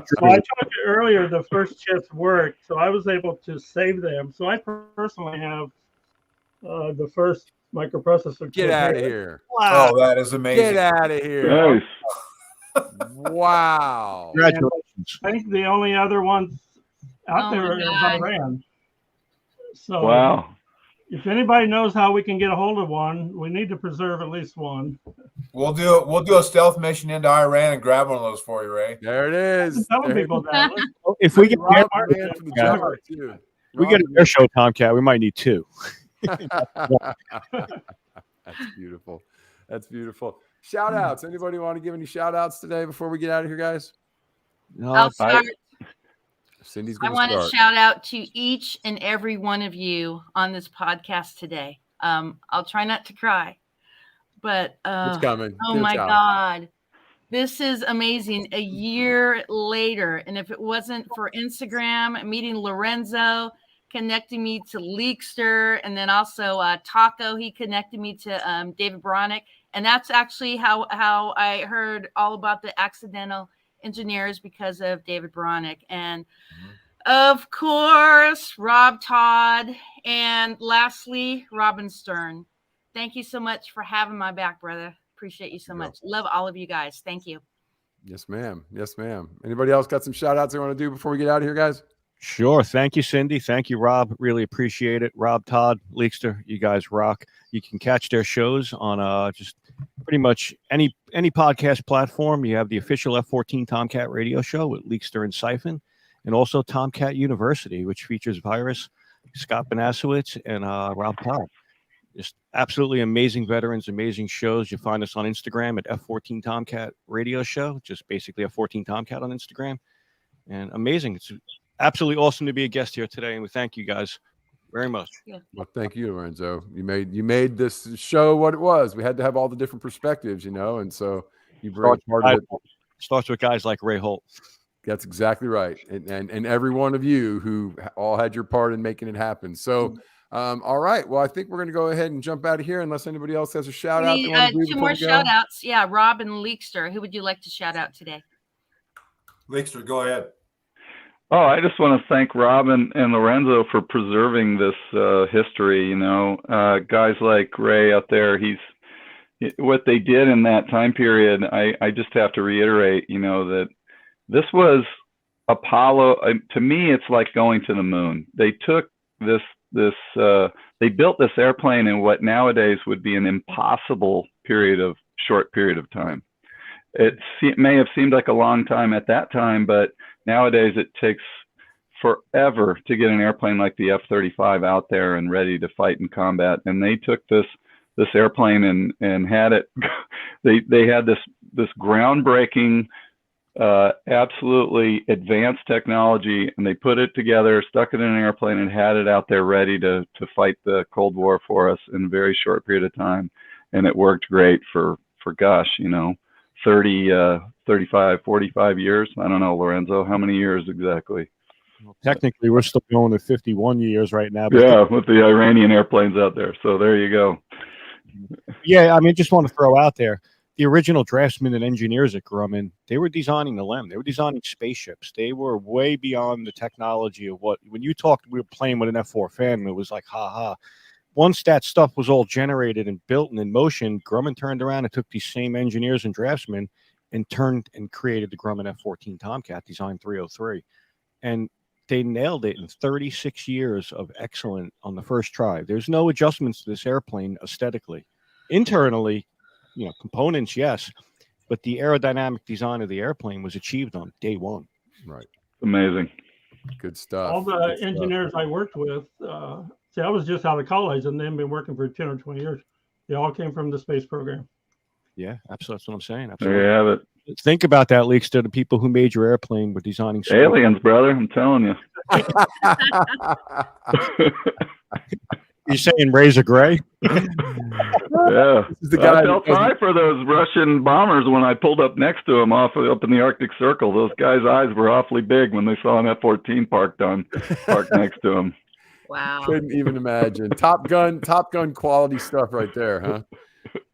So I told you earlier the first chips worked, so I was able to save them. So I personally have the first microprocessor. Get out of here! Wow, that is amazing. Get out of here! Nice. Wow! Congratulations. I think the only other ones out there is Iran. So Wow. if anybody knows how we can get a hold of one, we need to preserve at least one. We'll do a stealth mission into Iran and grab one of those for you, Ray. There it is. Tell people that. If we get Rob man from the jar, too. we get an air show, Tomcat, we might need two. That's beautiful. That's beautiful. Shout outs. Anybody want to give any shout outs today before we get out of here, guys? No, I'll start. Cindy's I going want to to start. shout out to each and every one of you on this podcast today. I'll try not to cry, but It's coming. oh my God, this is amazing. A year later, and if it wasn't for Instagram, meeting Lorenzo, connecting me to Leekster, and then also Taco, he connected me to David Boronik, and that's actually how I heard all about the Accidental Engineers because of David Boronik, and of course Rob Todd, and lastly Robin Stern. Thank you so much for having my back, brother. Appreciate you so much. Love all of you guys. Thank you. Yes, ma'am. Yes, ma'am. Anybody else got some shout outs they want to do before we get out of here, guys? Sure. Thank you, Cindy. Thank you, Rob. Really appreciate it. Rob, Todd, Leekster, you guys rock. You can catch their shows on just pretty much any podcast platform. You have the official F-14 Tomcat radio show with Leekster and Siphon, and also Tomcat University, which features Virus, Scott Banasowitz, and Rob Todd. Just absolutely amazing veterans, amazing shows. You find us on Instagram at F-14 Tomcat radio show, just basically F-14 Tomcat on Instagram. And amazing. It's absolutely awesome to be a guest here today, and we thank you guys very much. Yeah. Well, thank you, Lorenzo. You made this show what it was. We had to have all the different perspectives, and so you bring part of it. Starts with guys like Ray Holt. That's exactly right, and every one of you who all had your part in making it happen. So, all right. Well, I think we're going to go ahead and jump out of here unless anybody else has a shout out. Two more shout outs. Yeah, Rob and Leekster. Who would you like to shout out today? Leekster, go ahead. Oh, I just want to thank Rob and Lorenzo for preserving this history. Guys like Ray out there, what they did in that time period. I just have to reiterate, that this was Apollo. To me, it's like going to the moon. They took this. They built this airplane in what nowadays would be an impossible short period of time. It may have seemed like a long time at that time, but nowadays it takes forever to get an airplane like the F-35 out there and ready to fight in combat. And they took this airplane and had it. They had this groundbreaking, absolutely advanced technology, and they put it together, stuck it in an airplane, and had it out there ready to fight the Cold War for us in a very short period of time. And it worked great for 30, 35, 45 years. I don't know, Lorenzo, how many years exactly? Well, technically, we're still going to 51 years right now. Yeah, with the Iranian airplanes out there. So there you go. Yeah, I mean, just want to throw out there, the original draftsmen and engineers at Grumman, they were designing the LEM. They were designing spaceships. They were way beyond the technology of when you talked, we were playing with an F-4 fan, it was like, ha. Once that stuff was all generated and built and in motion, Grumman turned around and took these same engineers and draftsmen and created the Grumman F-14 Tomcat, Design 303. And they nailed it in 36 years of excellent on the first try. There's no adjustments to this airplane aesthetically. Internally, components, yes, but the aerodynamic design of the airplane was achieved on day one. Right. Amazing. Good stuff. All the engineers I worked with, I was just out of college and they've been working for 10 or 20 years. They all came from the space program. Yeah, absolutely. That's what I'm saying. There you have it. Think about that, Leekster. The people who made your airplane were designing aliens, brother. I'm telling you. You saying Razor Gray? Yeah, the guy I felt sorry for those Russian bombers when I pulled up next to him up in the Arctic Circle. Those guys' eyes were awfully big when they saw an F-14 parked next to him. Wow. Couldn't even imagine. Top Gun quality stuff right there, huh?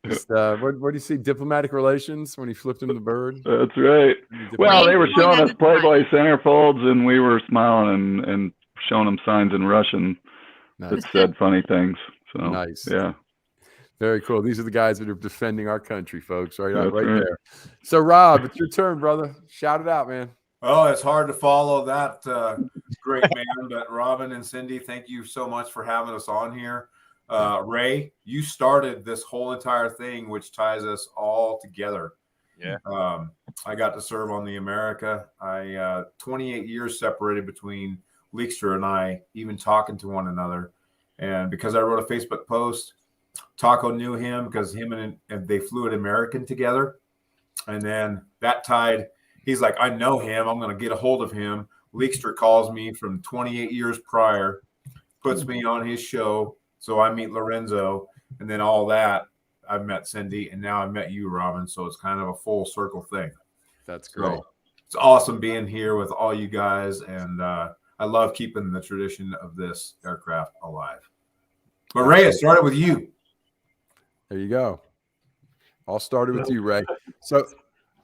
Just, what do you see? Diplomatic relations when he flipped him the bird? That's right. Well, they were showing us Playboy centerfolds, and we were smiling and showing them signs in Russian that said funny things. So nice. Yeah. Very cool. These are the guys that are defending our country, folks. Right there. So, Rob, it's your turn, brother. Shout it out, man. Oh, it's hard to follow that great man. But Robin and Cindy, thank you so much for having us on here. Ray, you started this whole entire thing, which ties us all together. Yeah. I got to serve on the America. 28 years separated between Leekster and I, even talking to one another. And because I wrote a Facebook post, Taco knew him because him and they flew at American together. And then that tied, he's like, I know him. I'm going to get a hold of him. Leekster calls me from 28 years prior, puts me on his show. So I meet Lorenzo, and then all that, I've met Cindy, and now I've met you, Robin. So it's kind of a full circle thing. That's great. So it's awesome being here with all you guys, and I love keeping the tradition of this aircraft alive. But Ray, it started with you. There you go. All started with you, Ray. So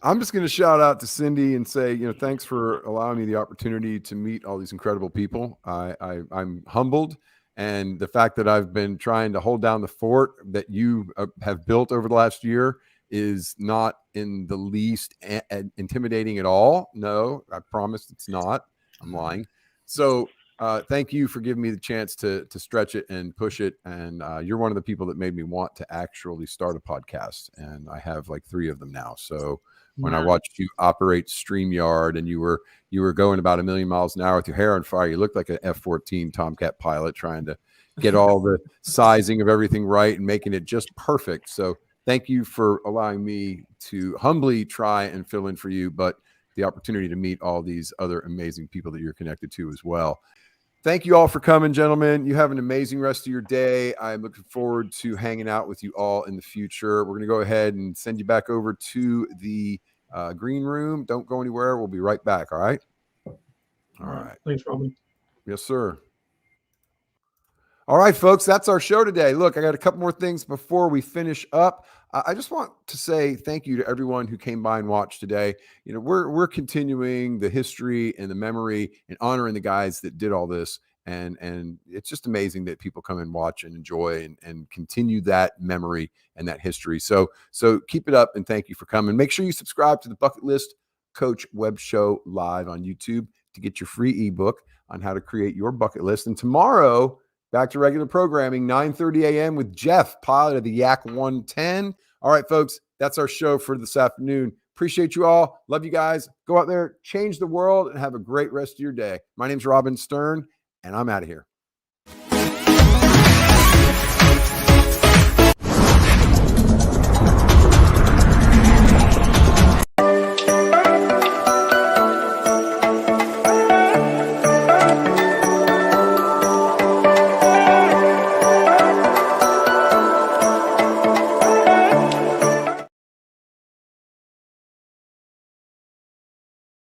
I'm just going to shout out to Cindy and say, thanks for allowing me the opportunity to meet all these incredible people. I'm humbled. And the fact that I've been trying to hold down the fort that you have built over the last year is not in the least intimidating at all. No, I promise it's not. I'm lying. So thank you for giving me the chance to stretch it and push it. And you're one of the people that made me want to actually start a podcast. And I have like 3 of them now. So when I watched you operate StreamYard and you were going about 1 million miles an hour with your hair on fire, you looked like an F-14 Tomcat pilot trying to get all the sizing of everything right and making it just perfect. So thank you for allowing me to humbly try and fill in for you, but the opportunity to meet all these other amazing people that you're connected to as well. Thank you all for coming, gentlemen. You have an amazing rest of your day. I'm looking forward to hanging out with you all in the future. We're going to go ahead and send you back over to the green room. Don't go anywhere. We'll be right back. All right. All right. Thanks, Robin. Yes, sir. All right, folks, that's our show today. Look, I got a couple more things before we finish up. I just want to say thank you to everyone who came by and watched today. We're continuing the history and the memory and honoring the guys that did all this. And it's just amazing that people come and watch and enjoy and continue that memory and that history. So keep it up and thank you for coming. Make sure you subscribe to the Bucket List Coach Web Show live on YouTube to get your free ebook on how to create your bucket list. And tomorrow, back to regular programming, 9:30 a.m. with Jeff, pilot of the Yak 110. All right, folks, that's our show for this afternoon. Appreciate you all. Love you guys. Go out there, change the world, and have a great rest of your day. My name's Robin Stern, and I'm out of here.